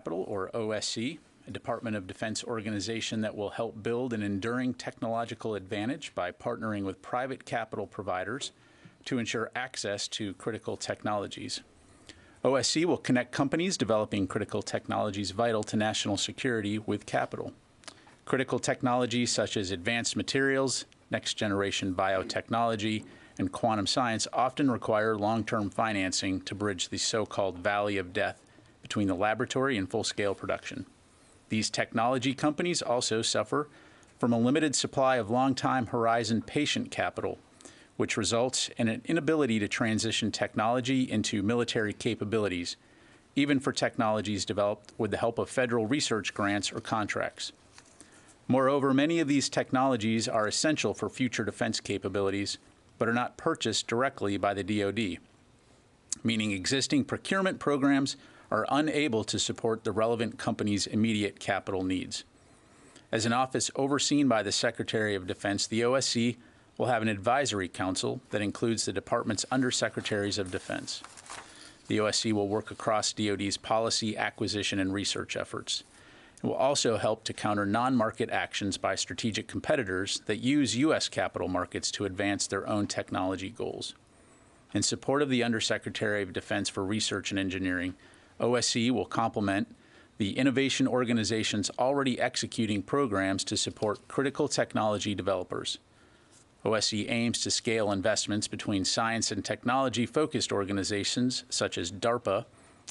Or OSC, a Department of Defense organization that will help build an enduring technological advantage by partnering with private capital providers to ensure access to critical technologies. OSC will connect companies developing critical technologies vital to national security with capital. Critical technologies such as advanced materials, next-generation biotechnology, and quantum science often require long-term financing to bridge the so-called valley of death between the laboratory and full-scale production. These technology companies also suffer from a limited supply of long-time horizon patient capital, which results in an inability to transition technology into military capabilities, even for technologies developed with the help of federal research grants or contracts. Moreover, many of these technologies are essential for future defense capabilities, but are not purchased directly by the DOD, meaning existing procurement programs are unable to support the relevant company's immediate capital needs. As an office overseen by the Secretary of Defense, the OSC will have an advisory council that includes the department's undersecretaries of defense. The OSC will work across DOD's policy, acquisition, and research efforts. It will also help to counter non-market actions by strategic competitors that use U.S. capital markets to advance their own technology goals. In support of the Undersecretary of Defense for Research and Engineering, OSC will complement the innovation organizations already executing programs to support critical technology developers. OSC aims to scale investments between science and technology-focused organizations such as DARPA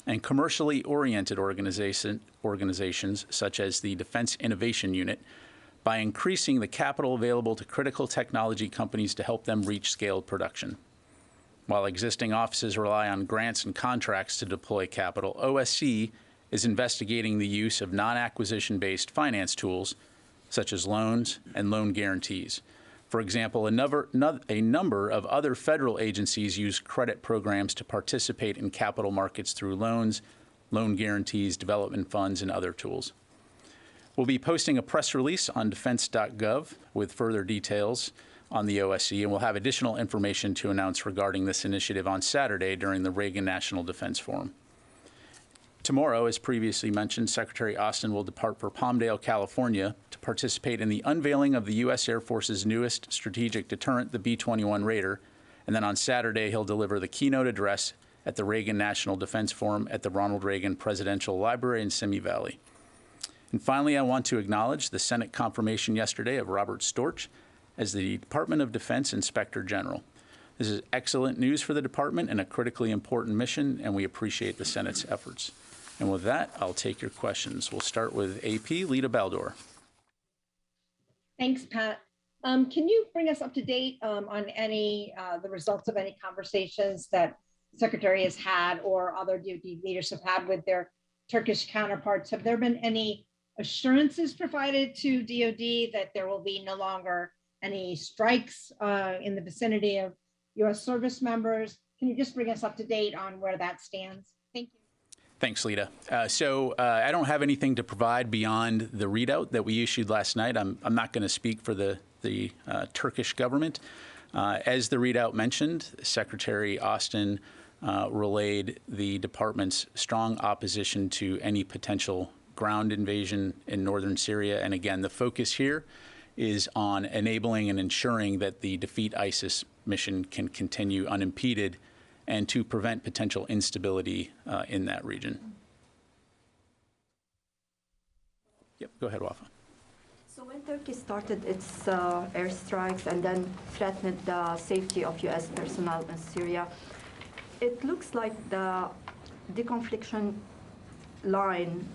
and commercially oriented organizations such as the Defense Innovation Unit by increasing the capital available to critical technology companies to help them reach scaled production. While existing offices rely on grants and contracts to deploy capital, OSC is investigating the use of non-acquisition based finance tools such as loans and loan guarantees. For example, a number of other federal agencies use credit programs to participate in capital markets through loans, loan guarantees, development funds, and other tools. We'll be posting a press release on defense.gov with further details on the OSC, and we'll have additional information to announce regarding this initiative on Saturday during the Reagan National Defense Forum. Tomorrow, as previously mentioned, Secretary Austin will depart for Palmdale, California to participate in the unveiling of the U.S. Air Force's newest strategic deterrent, the B-21 Raider, and then on Saturday he'll deliver the keynote address at the Reagan National Defense Forum at the Ronald Reagan Presidential Library in Simi Valley. And finally, I want to acknowledge the Senate confirmation yesterday of Robert Storch as the Department of Defense Inspector General. This is excellent news for the department and a critically important mission, and we appreciate the Senate's efforts. And with that, I'll take your questions. We'll start with AP, Lita Baldor. Thanks, Pat. Can you bring us up to date on any the results of any conversations that the Secretary has had or other DOD leaders have had with their Turkish counterparts? Have there been any assurances provided to DOD that there will be no longer any strikes in the vicinity of U.S. service members? Can you just bring us up to date on where that stands? Thank you. Thanks, Lita. I don't have anything to provide beyond the readout that we issued last night. I'm not going to speak for the Turkish government. As the readout mentioned, Secretary Austin relayed the department's strong opposition to any potential ground invasion in northern Syria. And again, the focus here is on enabling and ensuring that the Defeat ISIS mission can continue unimpeded and to prevent potential instability in that region. Yep, go ahead, Wafa. So when Turkey started its airstrikes and then threatened the safety of U.S. personnel in Syria, it looks like the deconfliction line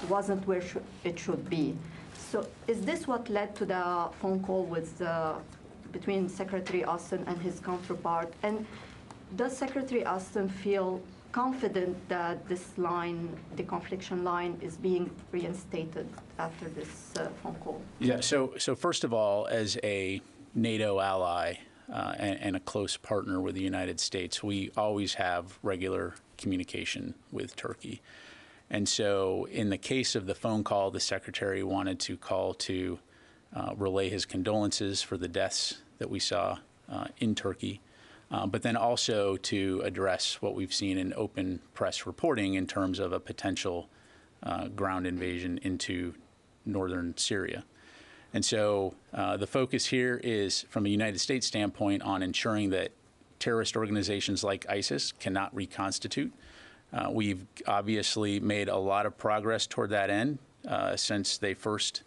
wasn't where it should be. So is this what led to the phone call with between Secretary Austin and his counterpart? And does Secretary Austin feel confident that this line, the confliction line, is being reinstated after this phone call? Yeah, so first of all, as a NATO ally and a close partner with the United States, we always have regular communication with Turkey. And so in the case of the phone call, the Secretary wanted to call to relay his condolences for the deaths that we saw in Turkey, but then also to address what we've seen in open press reporting in terms of a potential ground invasion into northern Syria. And so the focus here is, from a United States standpoint, on ensuring that terrorist organizations like ISIS cannot reconstitute. We've obviously made a lot of progress toward that end since they first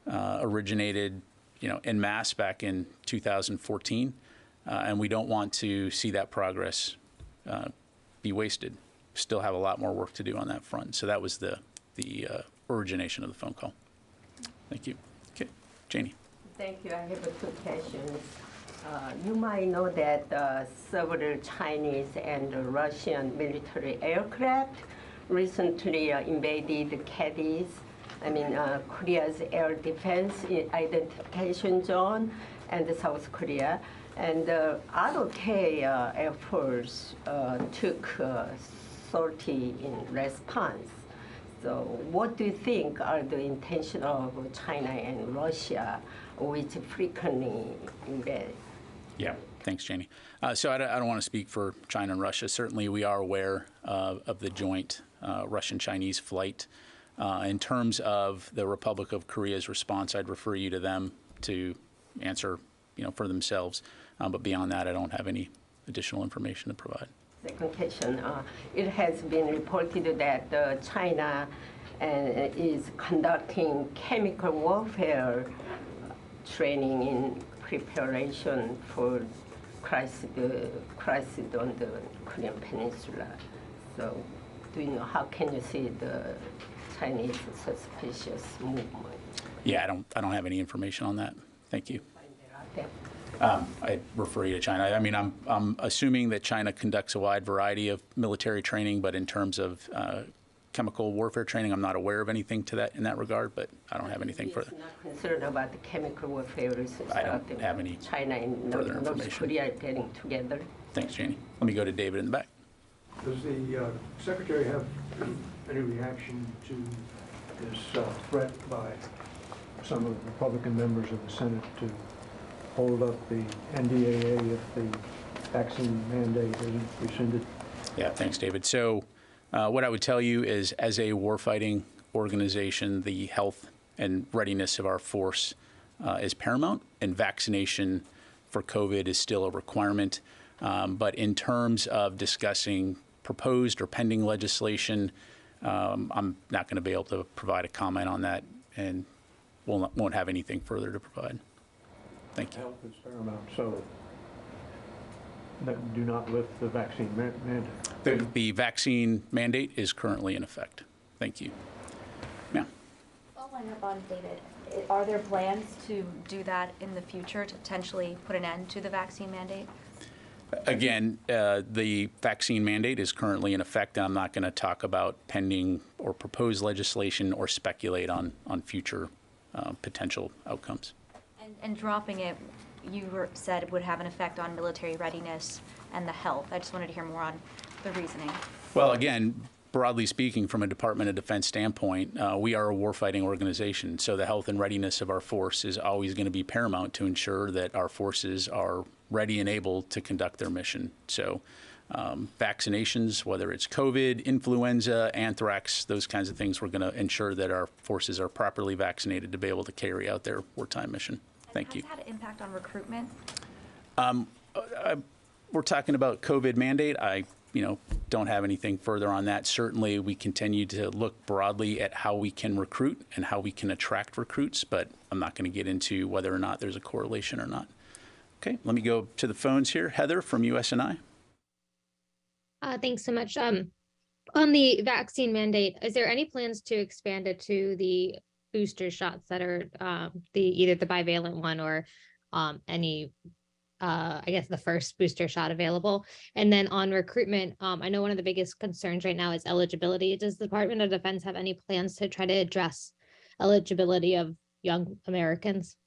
originated, en masse back in 2014, and we don't want to see that progress be wasted. Still have a lot more work to do on that front. So that was the origination of the phone call. Thank you. Okay, Janie. Thank you. I have two questions. You might know that several Chinese and Russian military aircraft recently invaded Cadiz, Korea's air defense identification zone, and South Korea. And ROK Air Force took sortie in response. So what do you think are the intentions of China and Russia, which frequently invade? Yeah, thanks, Janie. So I don't want to speak for China and Russia. Certainly we are aware of the joint Russian-Chinese flight. In terms of the Republic of Korea's response, I'd refer you to them to answer for themselves. But beyond that, I don't have any additional information to provide. Second question, it has been reported that China is conducting chemical warfare training in preparation for crisis on the Korean Peninsula. So, do you know, how can you see the Chinese suspicious movement? Yeah, I don't have any information on that. Thank you. Find it out there. I refer you to China. I'm assuming that China conducts a wide variety of military training, but in terms of chemical warfare training, I'm not aware of anything in that regard, but I don't have anything further. I'm not concerned about the chemical warfare. I don't have any China and further North Korea getting together. Thanks, Janie. Let me go to David in the back. Does the Secretary have any reaction to this threat by some of the Republican members of the Senate to hold up the NDAA if the vaccine mandate isn't rescinded? Yeah, thanks, David. So what I would tell you is, as a warfighting organization, the health and readiness of our force is paramount, and vaccination for COVID is still a requirement. But in terms of discussing proposed or pending legislation, I'm not going to be able to provide a comment on that, and won't have anything further to provide. Thank you. Health is paramount, so do not lift the vaccine mandate. The vaccine mandate is currently in effect. Thank you. Yeah. Following up on David, are there plans to do that in the future to potentially put an end to the vaccine mandate? Again, the vaccine mandate is currently in effect. I'm not going to talk about pending or proposed legislation or speculate on future potential outcomes. And dropping it, you said would have an effect on military readiness and the health. I just wanted to hear more on the reasoning. Well, again, broadly speaking, from a Department of Defense standpoint, we are a warfighting organization, so the health and readiness of our force is always going to be paramount to ensure that our forces are ready and able to conduct their mission. So vaccinations, whether it's COVID, influenza, anthrax, those kinds of things, we're going to ensure that our forces are properly vaccinated to be able to carry out their wartime mission. Thank you. Has that had an impact on recruitment? We're talking about COVID mandate. I don't have anything further on that. Certainly, we continue to look broadly at how we can recruit and how we can attract recruits, but I'm not going to get into whether or not there's a correlation or not. Okay, let me go to the phones here. Heather from USNI. Thanks so much. On the vaccine mandate, is there any plans to expand it to the booster shots that are either the bivalent one or any I guess the first booster shot available? And then on recruitment, I know one of the biggest concerns right now is eligibility. Does the Department of Defense have any plans to try to address eligibility of young Americans?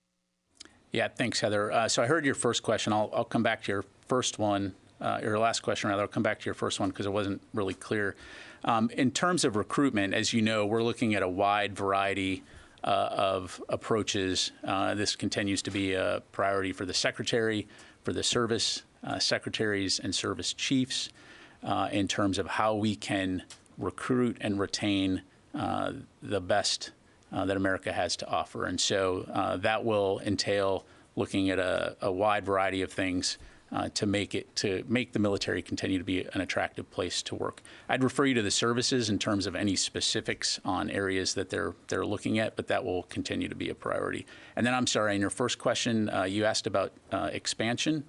Yeah, thanks, Heather. So I heard your first question. I'll come back to your first one, your last question rather. I'll come back to your first one because it wasn't really clear. In terms of recruitment, as you know, we're looking at a wide variety of approaches. This continues to be a priority for the Secretary, for the service secretaries and service chiefs, in terms of how we can recruit and retain the best that America has to offer. And so that will entail looking at a wide variety of things to make the military continue to be an attractive place to work. I'd refer you to the services in terms of any specifics on areas that they're looking at, but that will continue to be a priority. And then I'm sorry, in your first question, you asked about expansion.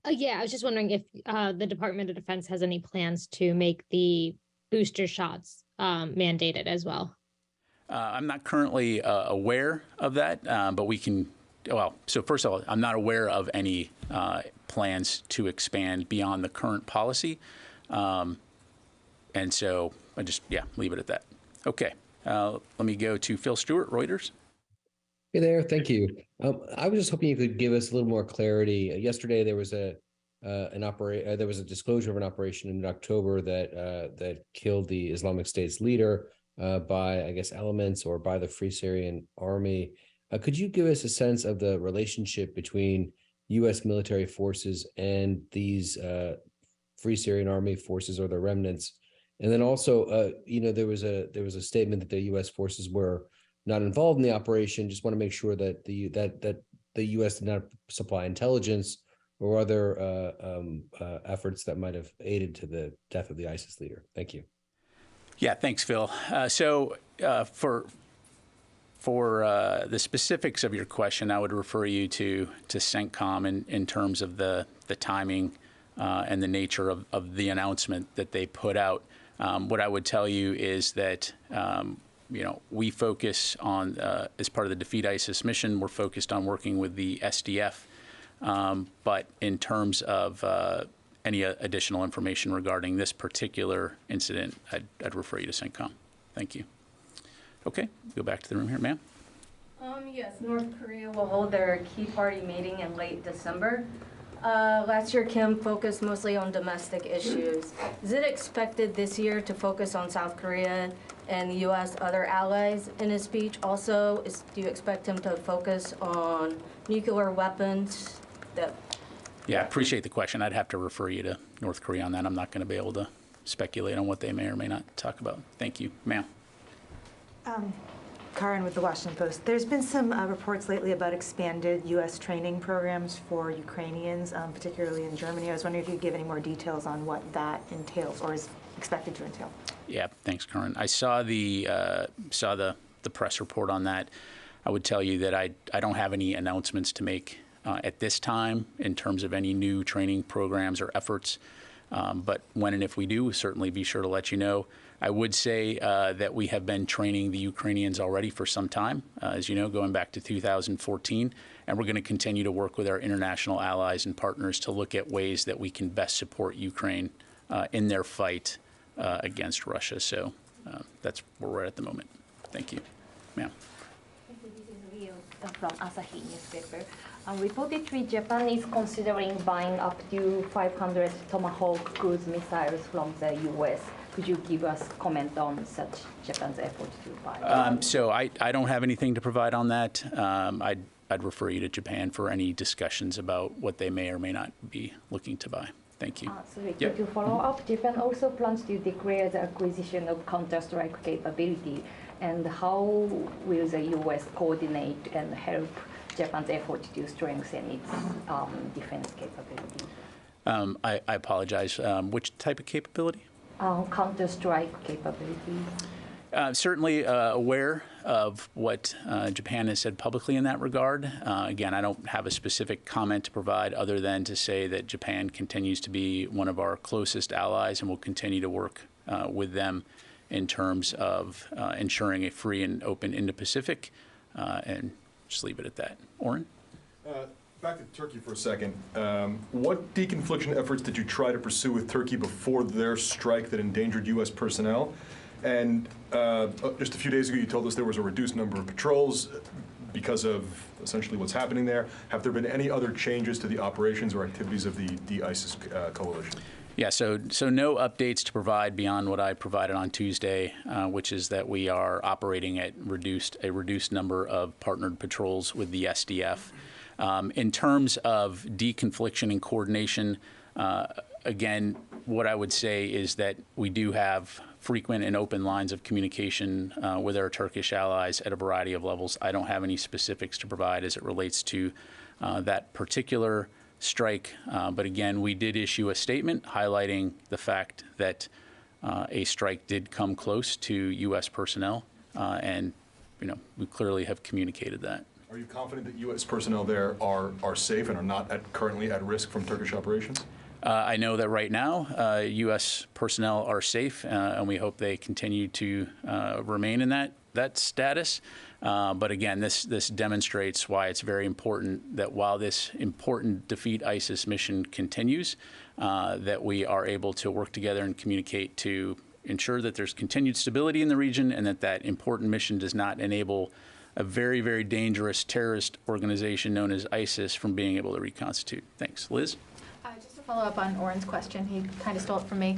Yeah, I was just wondering if the Department of Defense has any plans to make the booster shots mandated as well. I'm not currently aware of that, but we can. Well, so first of all, I'm not aware of any plans to expand beyond the current policy. And so I just, leave it at that. Okay. Let me go to Phil Stewart, Reuters. Hey there, thank you. I was just hoping you could give us a little more clarity. Yesterday, there was a disclosure of an operation in October that killed the Islamic State's leader by, I guess, elements or by the Free Syrian Army. Could you give us a sense of the relationship between U.S. military forces and these Free Syrian Army forces or the remnants? And then also, there was a statement that the U.S. forces were not involved in the operation. Just want to make sure that the U.S. did not supply intelligence or other efforts that might have aided to the death of the ISIS leader. Thank you. Yeah, thanks, Phil. So for the specifics of your question, I would refer you to CENTCOM in terms of the timing and the nature of the announcement that they put out. What I would tell you is that we focus on, as part of the Defeat ISIS mission, we're focused on working with the SDF. But in terms of any additional information regarding this particular incident, I'd refer you to CENTCOM. Thank you. Okay, go back to the room here, ma'am. Yes, North Korea will hold their Key Party meeting in late December. Last year, Kim focused mostly on domestic issues. Is it expected this year to focus on South Korea and the U.S. other allies in his speech? Also, do you expect him to focus on nuclear weapons? Yeah, I appreciate the question. I'd have to refer you to North Korea on that. I'm not going to be able to speculate on what they may or may not talk about. Thank you, ma'am. Karen with the Washington Post. There's been some reports lately about expanded U.S. training programs for Ukrainians, particularly in Germany. I was wondering if you could give any more details on what that entails or is expected to entail. Yeah, thanks, Karen. I saw the press report on that. I would tell you that I don't have any announcements to make at this time in terms of any new training programs or efforts. But when and if we do, we'll certainly be sure to let you know. I would say that we have been training the Ukrainians already for some time, as you know, going back to 2014. And we're going to continue to work with our international allies and partners to look at ways that we can best support Ukraine in their fight against Russia. So that's where we're at the moment. Thank you. Ma'am. This is Leo from Asahi newspaper. Reportedly, Japan is considering buying up to 500 Tomahawk cruise missiles from the U.S. Could you give us comment on such Japan's effort to buy? So I don't have anything to provide on that. I'd refer you to Japan for any discussions about what they may or may not be looking to buy. Thank you. Sorry, yep. To follow up, Japan also plans to declare the acquisition of counter-strike capability. And how will the U.S. coordinate and help Japan's effort to strengthen its defense capability? I apologize. Which type of capability? Counter-strike capability. Certainly aware of what Japan has said publicly in that regard. Again, I don't have a specific comment to provide other than to say that Japan continues to be one of our closest allies and will continue to work with them in terms of ensuring a free and open Indo-Pacific, and just leave it at that. Oren? Back to Turkey for a second. What deconfliction efforts did you try to pursue with Turkey before their strike that endangered U.S. personnel? And just a few days ago, you told us there was a reduced number of patrols because of essentially what's happening there. Have there been any other changes to the operations or activities of the ISIS coalition? Yeah, so no updates to provide beyond what I provided on Tuesday, which is that we are operating at a reduced number of partnered patrols with the SDF. In terms of deconfliction and coordination, again, what I would say is that we do have frequent and open lines of communication with our Turkish allies at a variety of levels. I don't have any specifics to provide as it relates to that particular strike. But again, we did issue a statement highlighting the fact that a strike did come close to U.S. personnel, and we clearly have communicated that. Are you confident that U.S. personnel there are safe and are not currently at risk from Turkish operations? I know that right now, U.S. personnel are safe, and we hope they continue to remain in that status. But again, this demonstrates why it's very important that while this important defeat ISIS mission continues, that we are able to work together and communicate to ensure that there's continued stability in the region and that important mission does not enable a very, very dangerous terrorist organization known as ISIS from being able to reconstitute. Thanks. Liz? Just to follow up on Oren's question, he kind of stole it from me.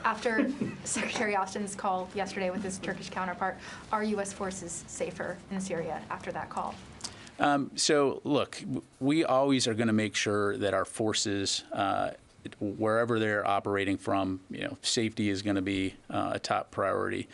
After Secretary Austin's call yesterday with his Turkish counterpart, are U.S. forces safer in Syria after that call? So, look, we always are going to make sure that our forces, wherever they're operating from, safety is going to be a top priority.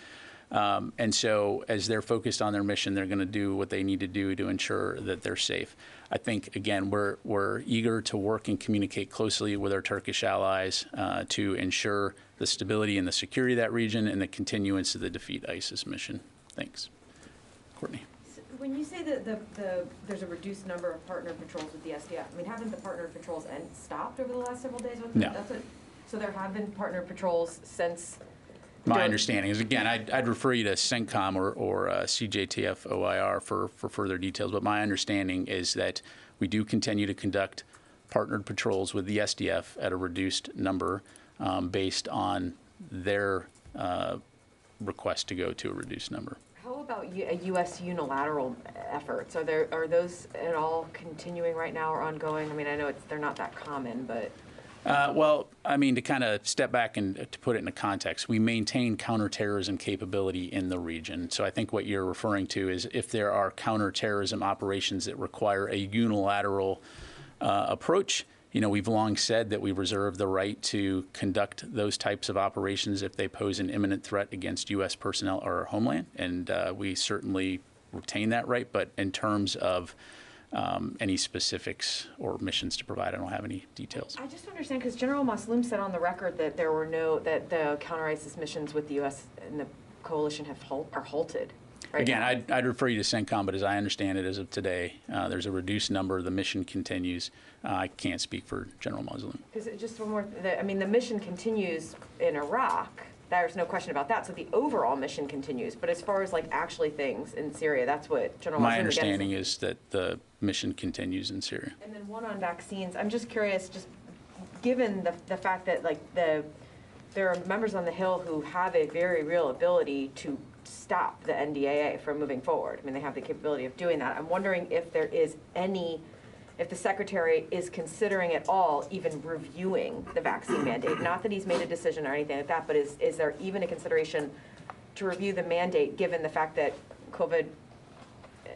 And so as they're focused on their mission, they're going to do what they need to do to ensure that they're safe. I think, again, we're eager to work and communicate closely with our Turkish allies to ensure the stability and the security of that region and the continuance of the Defeat ISIS mission. Thanks. Courtney. When you say that there's a reduced number of partner patrols with the SDF, I mean, haven't the partner patrols stopped over the last several days? No. So there have been partner patrols since? My understanding is, again, I'd refer you to CENTCOM or CJTF OIR for further details, but my understanding is that we do continue to conduct partnered patrols with the SDF at a reduced number based on their request to go to a reduced number. How about U.S. unilateral efforts? Are those at all continuing right now or ongoing? I mean, I know they're not that common, but... Well, I mean, to kind of step back and to put it into context, we maintain counterterrorism capability in the region. So I think what you're referring to is if there are counterterrorism operations that require a unilateral approach, we've long said that we reserve the right to conduct those types of operations if they pose an imminent threat against U.S. personnel or our homeland. And we certainly retain that right. But in terms of any specifics or missions to provide, I don't have any details. I just understand because General Masloum said on the record that that the counter-ISIS missions with the U.S. and the coalition are halted. Right Again, now. I'd refer you to CENTCOM, but as I understand it as of today, there's a reduced number. The mission continues. I can't speak for General Masloum. Because just one more, I mean, the mission continues in Iraq. There's no question about that. So the overall mission continues. But as far as actually things in Syria, that's what General Masloum My understanding is that the mission continues in Syria. And then one on vaccines. I'm just curious, just given the fact that there are members on the Hill who have a very real ability to stop the NDAA from moving forward. I mean, they have the capability of doing that. I'm wondering if there is if the Secretary is considering at all even reviewing the vaccine mandate. Not that he's made a decision or anything like that, but is there even a consideration to review the mandate given the fact that COVID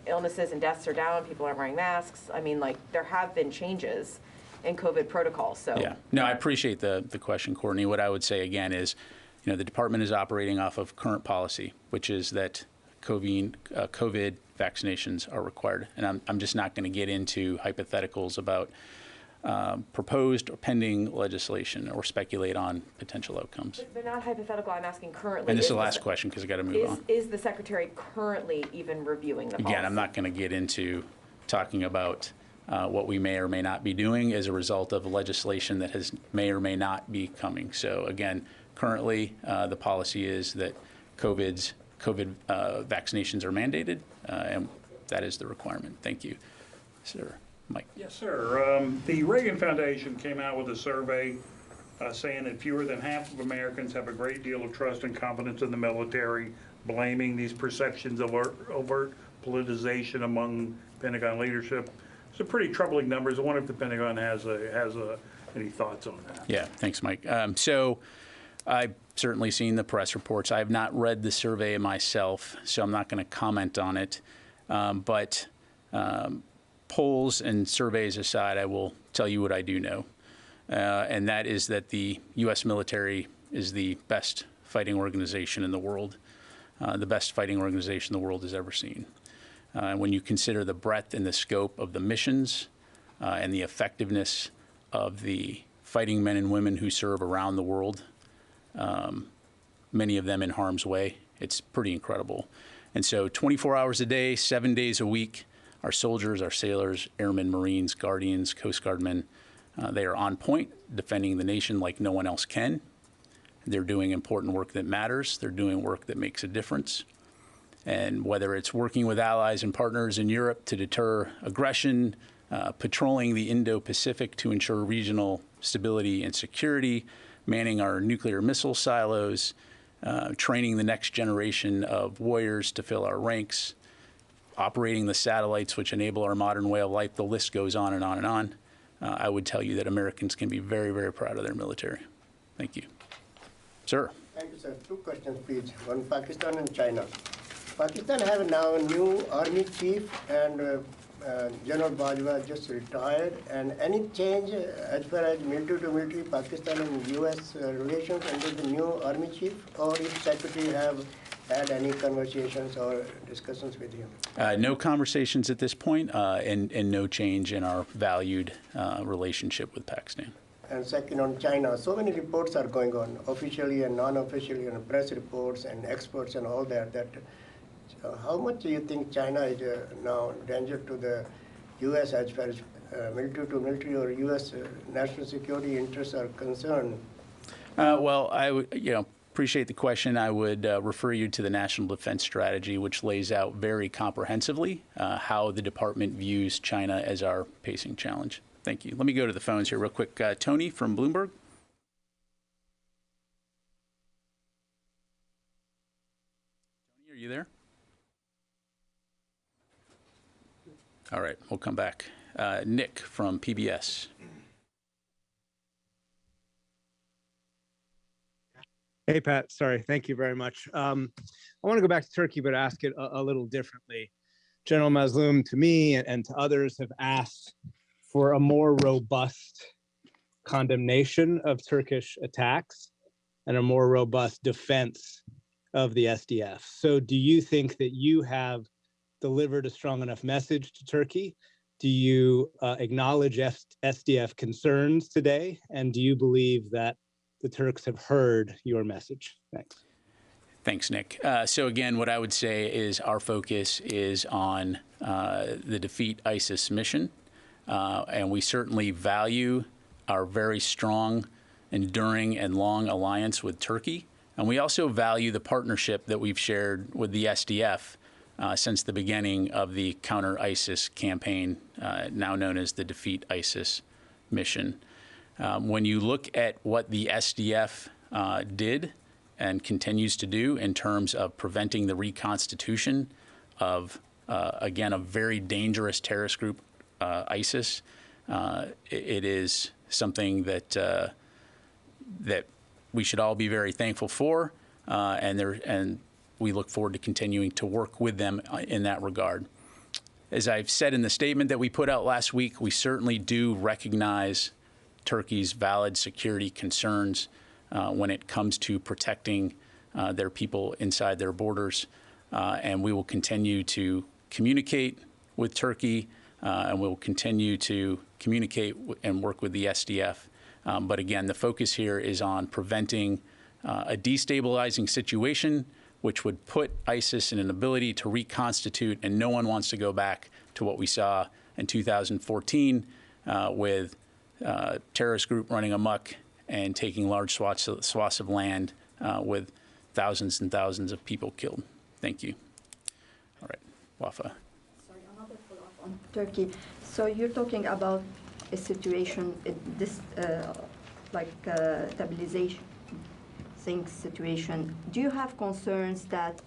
illnesses and deaths are down, people aren't wearing masks? I mean, there have been changes in COVID protocols, so. Yeah, no, I appreciate the question, Courtney. What I would say again is, the department is operating off of current policy, which is that COVID vaccinations are required. And I'm just not going to get into hypotheticals about proposed or pending legislation or speculate on potential outcomes. They're not hypothetical. I'm asking currently. And this is the last question because I got to move on. Is the Secretary currently even reviewing the policy? Again, I'm not going to get into talking about what we may or may not be doing as a result of legislation that may or may not be coming. So again, currently the policy is that COVID vaccinations are mandated, and that is the requirement. Thank you. Sir, Mike. Yes, sir. The Reagan Foundation came out with a survey saying that fewer than half of Americans have a great deal of trust and confidence in the military, blaming these perceptions of overt politicization among Pentagon leadership. Some pretty troubling numbers. I wonder if the Pentagon has any thoughts on that. Yeah, thanks, Mike. So I've certainly seen the press reports. I have not read the survey myself, so I'm not going to comment on it. But polls and surveys aside, I will tell you what I do know. and that is that the U.S. military is the best fighting organization in the world, the best fighting organization the world has ever seen. When you consider the breadth and the scope of the missions and the effectiveness of the fighting men and women who serve around the world, many of them in harm's way, it's pretty incredible. And so 24 hours a day, 7 days a week, our soldiers, our sailors, airmen, Marines, Guardians, Coast Guardmen, they are on point, defending the nation like no one else can. They're doing important work that matters. They're doing work that makes a difference. And whether it's working with allies and partners in Europe to deter aggression, patrolling the Indo-Pacific to ensure regional stability and security, manning our nuclear missile silos, training the next generation of warriors to fill our ranks, operating the satellites which enable our modern way of life, the list goes on and on and on. I would tell you that Americans can be very, very proud of their military. Thank you. Sir. Thank you, sir. Two questions, please. One, Pakistan and China. Pakistan have now a new army chief, and General Bajwa just retired. And any change as far as military to military, Pakistan and U.S. Relations under the new army chief, or if Secretary have had any conversations or discussions with him? No conversations at this point, and no change in our valued relationship with Pakistan. And second, on China, so many reports are going on, officially and non-officially, and press reports and experts and all that. How much do you think China is now danger to the U.S. as far as military to military or U.S. National security interests are concerned? Well, I would, appreciate the question. I would refer you to the National Defense Strategy, which lays out very comprehensively how the department views China as our pacing challenge. Thank you. Let me go to the phones here real quick. Tony from Bloomberg. Tony, are you there? All right, we'll come back. Nick from PBS. Hey, Pat. Sorry. Thank you very much. I want to go back to Turkey, but ask it a little differently. General Mazloum, to me and to others, have asked for a more robust condemnation of Turkish attacks and a more robust defense of the SDF. So do you think that you have delivered a strong enough message to Turkey? Do you acknowledge SDF concerns today? And do you believe that the Turks have heard your message? Thanks. Thanks, Nick. So again, what I would say is our focus is on the Defeat ISIS mission. And we certainly value our very strong, enduring, and long alliance with Turkey. And we also value the partnership that we've shared with the SDF since the beginning of the counter-ISIS campaign, now known as the Defeat ISIS mission. When you look at what the SDF did and continues to do in terms of preventing the reconstitution of, again, a very dangerous terrorist group, ISIS, it is something that that we should all be very thankful for, and we look forward to continuing to work with them in that regard. As I've said in the statement that we put out last week, we certainly do recognize Turkey's valid security concerns when it comes to protecting their people inside their borders, and we will continue to communicate with Turkey. And we'll continue to communicate and work with the SDF. But again, the focus here is on preventing a destabilizing situation, which would put ISIS in an ability to reconstitute, and no one wants to go back to what we saw in 2014 with terrorist group running amok and taking large swaths of land with thousands and thousands of people killed. Thank you. All right, Wafa. On Turkey. So you're talking about a situation, stabilization situation. Do you have concerns that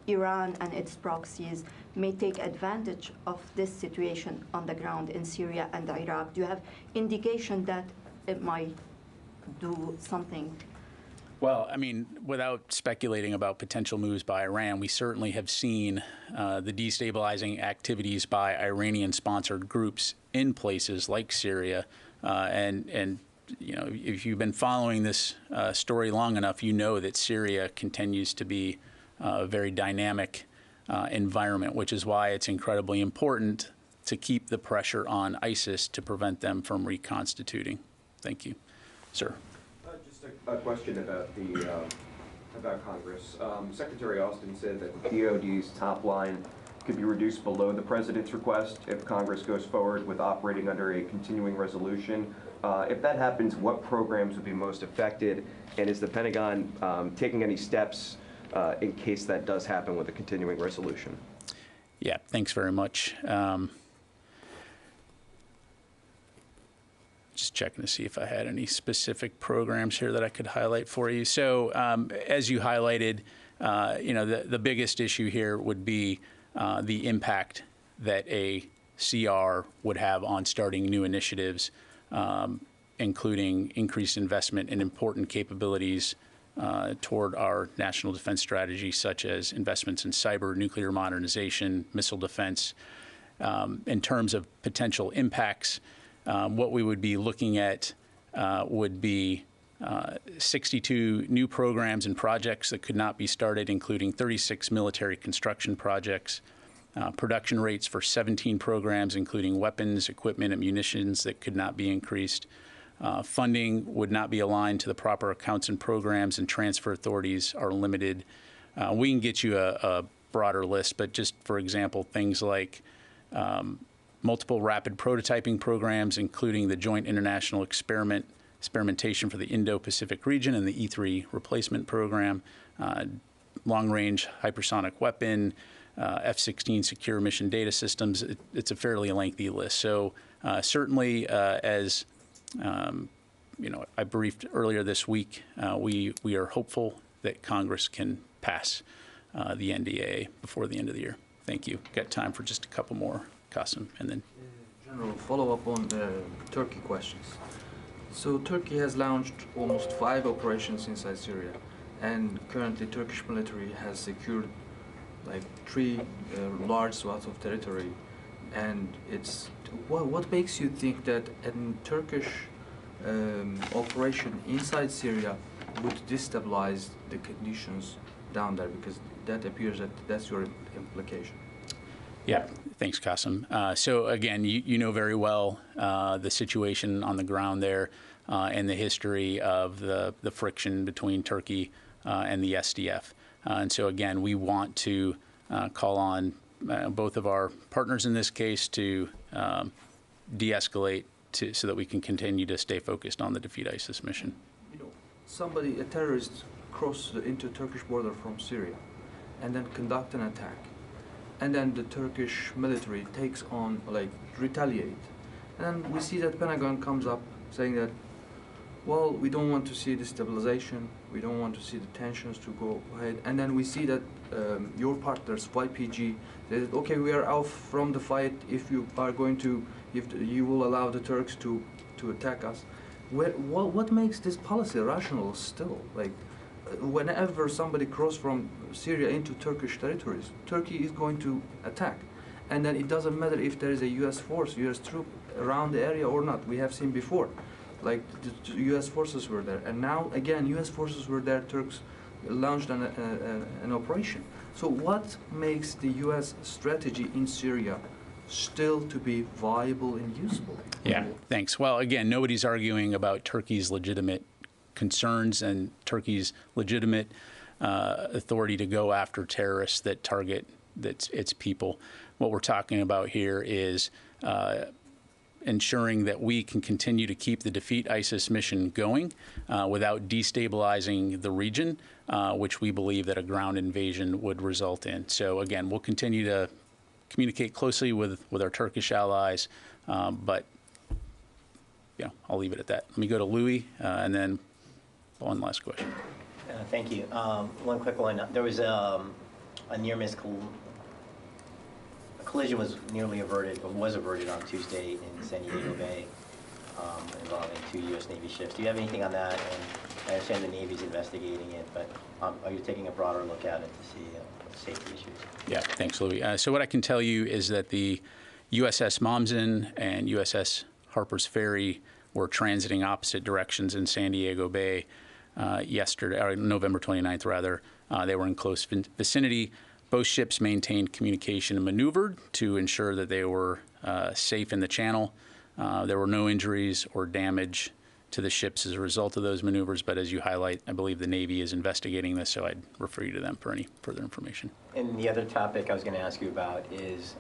Iran and its proxies may take advantage of this situation on the ground in Syria and Iraq? Do you have indication that it might do something? Well, I mean, without speculating about potential moves by Iran, we certainly have seen the destabilizing activities by Iranian-sponsored groups in places like Syria and if you've been following this story long enough, you know that Syria continues to be a very dynamic environment, which is why it's incredibly important to keep the pressure on ISIS to prevent them from reconstituting. Thank you. Sir. Just a question about about Congress. Secretary Austin said that the DOD's top line could be reduced below the president's request if Congress goes forward with operating under a continuing resolution. If that happens, what programs would be most affected? And is the Pentagon taking any steps in case that does happen with a continuing resolution? Yeah, thanks very much. Just checking to see if I had any specific programs here that I could highlight for you. So as you highlighted, the biggest issue here would be the impact that a CR would have on starting new initiatives, including increased investment in important capabilities toward our national defense strategy, such as investments in cyber, nuclear modernization, missile defense. In terms of potential impacts, what we would be looking at would be 62 new programs and projects that could not be started, including 36 military construction projects, production rates for 17 programs, including weapons, equipment, and munitions that could not be increased. Funding would not be aligned to the proper accounts and programs, and transfer authorities are limited. We can get you a broader list, but just for example, things like multiple rapid prototyping programs, including the Joint International Experimentation for the Indo-Pacific region and the E3 replacement program, long-range hypersonic weapon, F-16 secure mission data systems. It's a fairly lengthy list. So certainly, as I briefed earlier this week, we are hopeful that Congress can pass the NDAA before the end of the year. Thank you. Got time for just a couple more, Qasim, and then. General, follow up on Turkey questions. So Turkey has launched almost 5 operations inside Syria, and currently Turkish military has secured like 3 large swaths of territory. And it's what makes you think that a Turkish operation inside Syria would destabilize the conditions down there? Because that appears that that's your implication. Yeah, thanks, Qasim. So again, you know very well the situation on the ground there and the history of the friction between Turkey and the SDF. And so again, we want to call on both of our partners in this case to de-escalate so that we can continue to stay focused on the Defeat ISIS mission. A terrorist crossed into Turkish border from Syria and then conduct an attack. And then the Turkish military takes on, retaliate. And then we see that Pentagon comes up saying that, well, we don't want to see destabilization, we don't want to see the tensions to go ahead. And then we see that your partners, YPG, they said, okay, we are out from the fight if you are going to, if you will allow the Turks to attack us. What makes this policy rational still? Whenever somebody crosses from Syria into Turkish territories, Turkey is going to attack. And then it doesn't matter if there is a U.S. force, U.S. troop around the area or not. We have seen before, the U.S. forces were there. And now, again, U.S. forces were there, Turks launched an operation. So what makes the U.S. strategy in Syria still to be viable and usable? Yeah, thanks. Well, again, nobody's arguing about Turkey's legitimate concerns and Turkey's legitimate authority to go after terrorists that target its people. What we're talking about here is ensuring that we can continue to keep the Defeat ISIS mission going without destabilizing the region, which we believe that a ground invasion would result in. So again, we'll continue to communicate closely with our Turkish allies, but I'll leave it at that. Let me go to Louis, and then one last question. Thank you. One quick one. There was a near-miss collision was nearly averted, but was averted on Tuesday in San Diego Bay involving 2 U.S. Navy ships. Do you have anything on that? And I understand the Navy's investigating it, but are you taking a broader look at it to see safety issues? Yeah, thanks, Louis. So what I can tell you is that the USS Mommsen and USS Harper's Ferry were transiting opposite directions in San Diego Bay yesterday, or November 29th rather. They were in close vicinity. Both ships maintained communication and maneuvered to ensure that they were safe in the channel. There were no injuries or damage to the ships as a result of those maneuvers, but as you highlight, I believe the Navy is investigating this, so I'd refer you to them for any further information. And the other topic I was going to ask you about is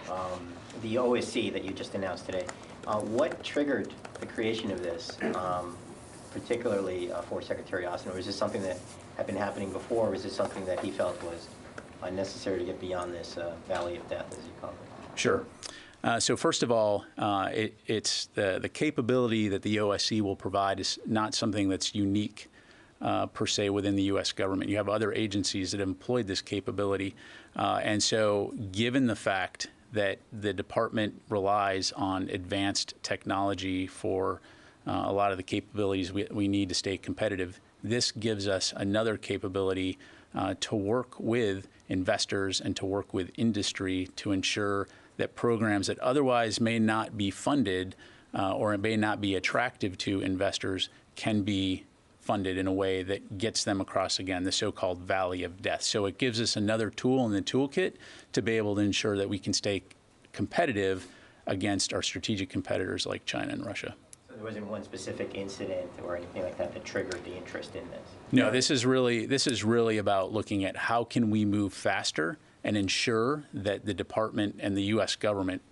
the OSC that you just announced today. What triggered the creation of this, particularly for Secretary Austin? Or is this something that had been happening before, or was this something that he felt was necessary to get beyond this valley of death, as you call it? Sure. So first of all, it's the capability that the OSC will provide is not something that's unique per se within the U.S. government. You have other agencies that have employed this capability. And so given the fact that the department relies on advanced technology for a lot of the capabilities we need to stay competitive, this gives us another capability to work with investors and to work with industry to ensure that programs that otherwise may not be funded or may not be attractive to investors can be funded in a way that gets them across, again, the so-called valley of death. So it gives us another tool in the toolkit to be able to ensure that we can stay competitive against our strategic competitors like China and Russia. So there wasn't one specific incident or anything like that that triggered the interest in this? No, this is really about looking at how can we move faster and ensure that the department and the U.S. government,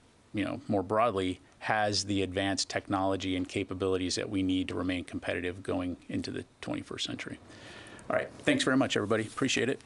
more broadly, has the advanced technology and capabilities that we need to remain competitive going into the 21st century. All right, thanks very much, everybody. Appreciate it.